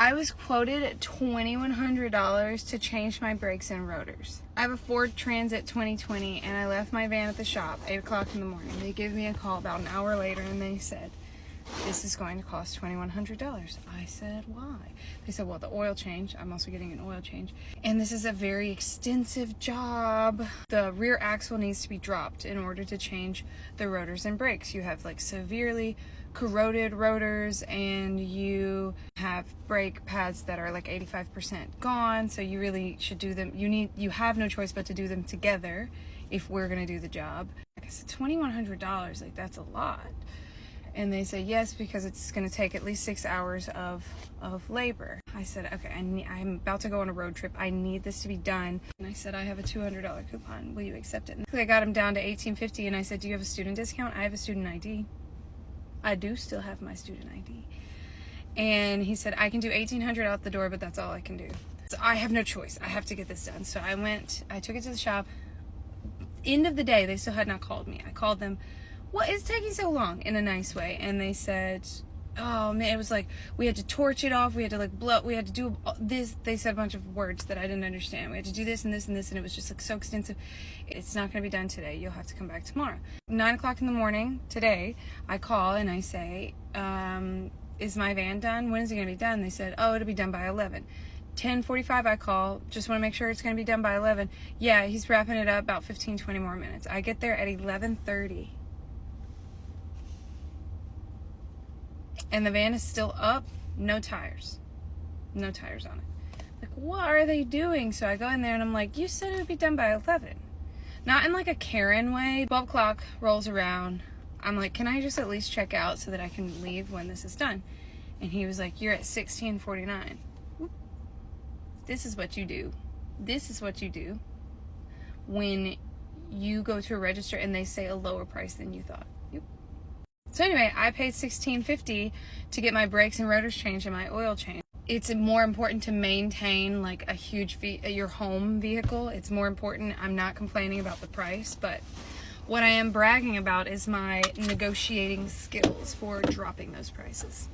I was quoted $2,100 to change my brakes and rotors. I have a Ford Transit 2020 and I left my van at the shop 8 o'clock in the morning. They gave me a call about an hour later and they said, this is going to cost $2,100. I said, why? They said, well, the oil change. I'm also getting an oil change. And this is a very extensive job. The rear axle needs to be dropped in order to change the rotors and brakes. You have like severely corroded rotors and you have brake pads that are like 85% gone. So you really should do them. You have no choice but to do them together if we're going to do the job. Like I said, $2,100, like that's a lot. And they said, yes, because it's going to take at least 6 hours of labor. I said, okay, I'm about to go on a road trip. I need this to be done. And I said, I have a $200 coupon. Will you accept it? And I got him down to $1,850. And I said, do you have a student discount? I have a student ID. I do still have my student ID. And he said, I can do $1,800 out the door, but that's all I can do. So I have no choice. I have to get this done. So I took it to the shop. End of the day, they still had not called me. I called them. What is taking so long, in a nice way? And they said, oh man, it was like we had to torch it off, we had to like blow, we had to do this. They said a bunch of words that I didn't understand. We had to do this and this and this, and it was just like so extensive. It's not going to be done today. You'll have to come back tomorrow. 9 o'clock in the morning today, I call and I say, is my van done? When is it going to be done? They said, oh, it'll be done by 11. 10:45 I call, just want to make sure it's going to be done by 11. Yeah, he's wrapping it up about 15-20 more minutes. I get there at 11:30. And the van is still up, no tires. No tires on it. Like, what are they doing? So I go in there and I'm like, you said it would be done by 11. Not in like a Karen way. 12 o'clock rolls around. I'm like, can I just at least check out so that I can leave when this is done? And he was like, you're at 16:49. This is what you do. This is what you do when you go to a register and they say a lower price than you thought. So anyway, I paid $16.50 to get my brakes and rotors changed and my oil changed. It's more important to maintain like a huge your home vehicle. It's more important. I'm not complaining about the price, but what I am bragging about is my negotiating skills for dropping those prices.